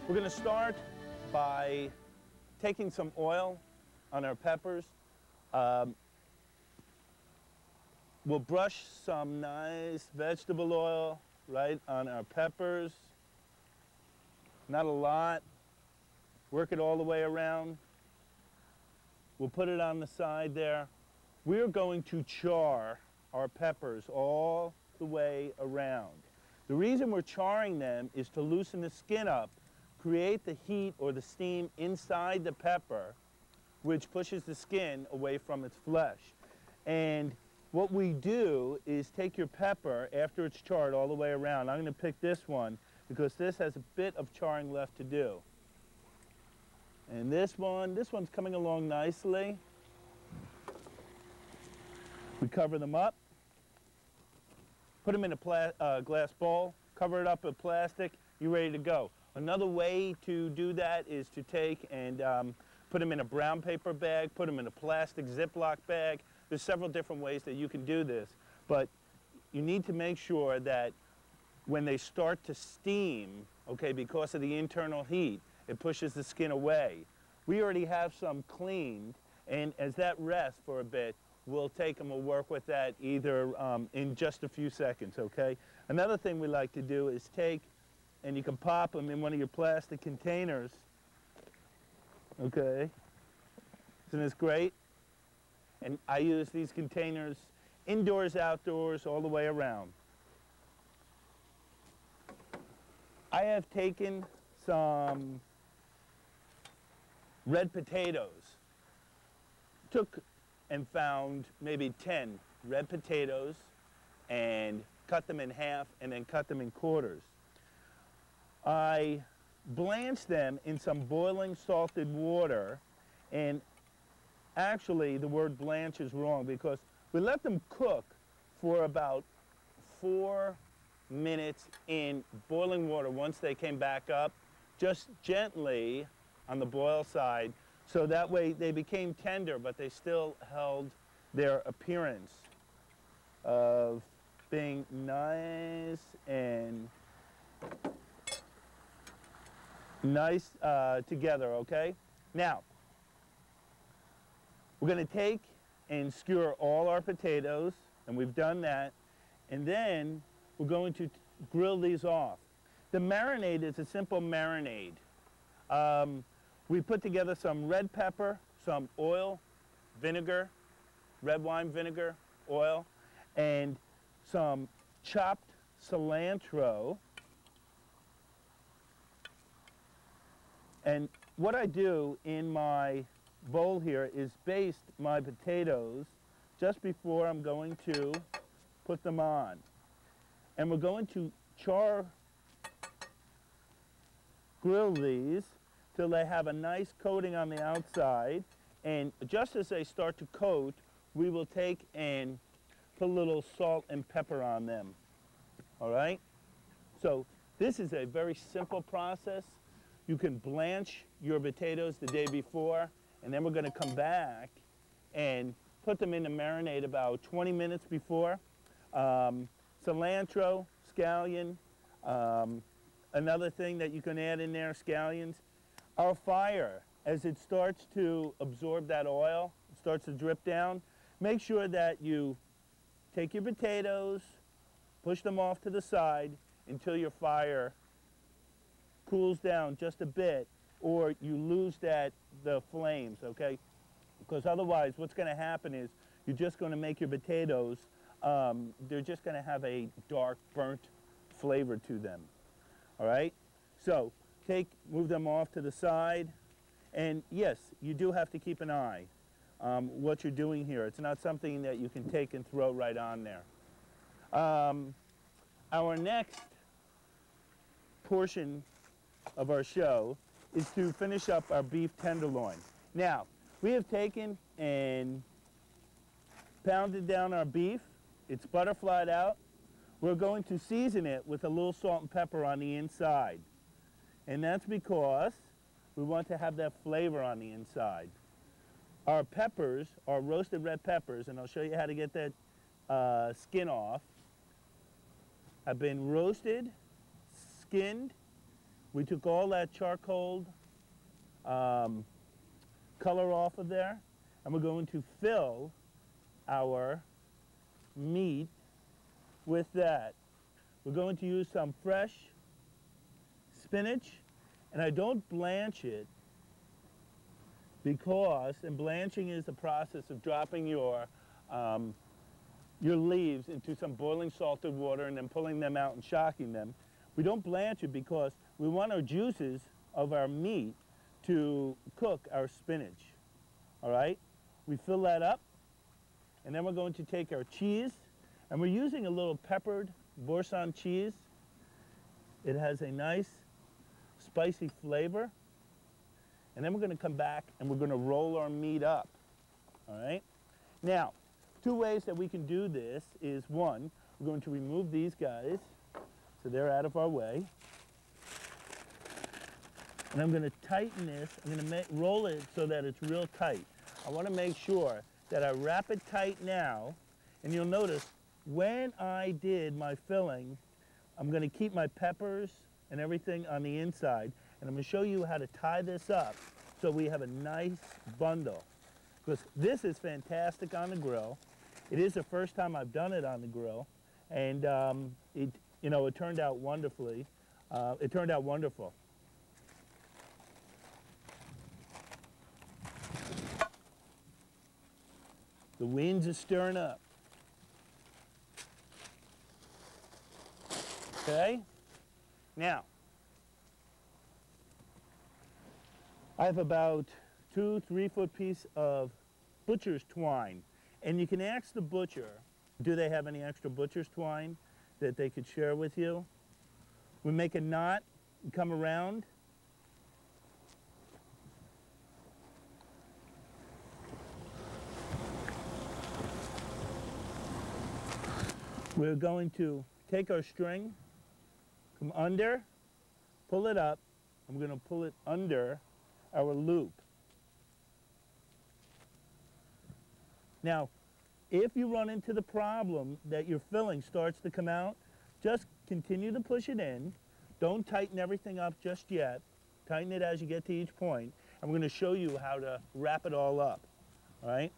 We're going to start by taking some oil on our peppers. We'll brush some nice vegetable oil right on our peppers. Not a lot. Work it all the way around. We'll put it on the side there. We're going to char our peppers all the way around. The reason we're charring them is to loosen the skin up, create the heat or the steam inside the pepper, which pushes the skin away from its flesh. And what we do is take your pepper after it's charred all the way around. I'm going to pick this one because this has a bit of charring left to do. And this one's coming along nicely. We cover them up, put them in a glass bowl, cover it up with plastic, you're ready to go. Another way to do that is to take and put them in a brown paper bag, put them in a plastic Ziploc bag. There's several different ways that you can do this, but you need to make sure that when they start to steam, okay, because of the internal heat, it pushes the skin away. We already have some cleaned, and as that rests for a bit, we'll take them, we'll work with that either in just a few seconds, okay? Another thing we like to do is take, and you can pop them in one of your plastic containers, okay? Isn't this great? And I use these containers indoors, outdoors, all the way around. I have taken some red potatoes. Took and found maybe 10 red potatoes and cut them in half and then cut them in quarters. I blanched them in some boiling salted water, and actually the word blanch is wrong because we let them cook for about 4 minutes in boiling water once they came back up, just gently on the boil side, so that way they became tender, but they still held their appearance of being nice and nice together, okay? Now, we're going to take and skewer all our potatoes, and we've done that, and then we're going to grill these off. The marinade is a simple marinade. We put together some red pepper, some oil, vinegar, red wine vinegar, oil, and some chopped cilantro. And what I do in my bowl here is baste my potatoes just before I'm going to put them on. And we're going to grill these till they have a nice coating on the outside, and just as they start to coat, we will take and put a little salt and pepper on them. All right? So this is a very simple process. You can blanch your potatoes the day before, and then we're going to come back and put them in the marinade about 20 minutes before. Cilantro, scallion, another thing that you can add in there, scallions. Our fire, as it starts to absorb that oil, it starts to drip down, make sure that you take your potatoes, push them off to the side until your fire cools down just a bit, or you lose the flames, okay? Because otherwise what's going to happen is you're just going to make your potatoes, they're just going to have a dark, burnt flavor to them, all right? So move them off to the side, and yes, you do have to keep an eye what you're doing here. It's not something that you can take and throw right on there. Our next portion of our show is to finish up our beef tenderloin. Now, we have taken and pounded down our beef. It's butterflied out. We're going to season it with a little salt and pepper on the inside. And that's because we want to have that flavor on the inside. Our peppers, our roasted red peppers, and I'll show you how to get that skin off, have been roasted, skinned. We took all that charcoal color off of there, and we're going to fill our meat with that. We're going to use some fresh spinach, and I don't blanch it because, and blanching is the process of dropping your leaves into some boiling salted water and then pulling them out and shocking them. We don't blanch it because we want our juices of our meat to cook our spinach. All right? We fill that up, and then we're going to take our cheese, and we're using a little peppered Boursin cheese. It has a nice spicy flavor. And then we're going to come back and we're going to roll our meat up. All right? Now, two ways that we can do this is, one, we're going to remove these guys so they're out of our way. And I'm going to tighten this. I'm going to roll it so that it's real tight. I want to make sure that I wrap it tight now. And you'll notice when I did my filling, I'm going to keep my peppers and everything on the inside. And I'm going to show you how to tie this up so we have a nice bundle. Because this is fantastic on the grill. It is the first time I've done it on the grill. And it turned out wonderfully. It turned out wonderful. The winds are stirring up. Okay? Now, I have about 2-3 foot piece of butcher's twine. And you can ask the butcher, do they have any extra butcher's twine that they could share with you? We make a knot and come around. We're going to take our string, come under, pull it up. I'm going to pull it under our loop. Now, if you run into the problem that your filling starts to come out, just continue to push it in. Don't tighten everything up just yet. Tighten it as you get to each point. I'm going to show you how to wrap it all up. All right?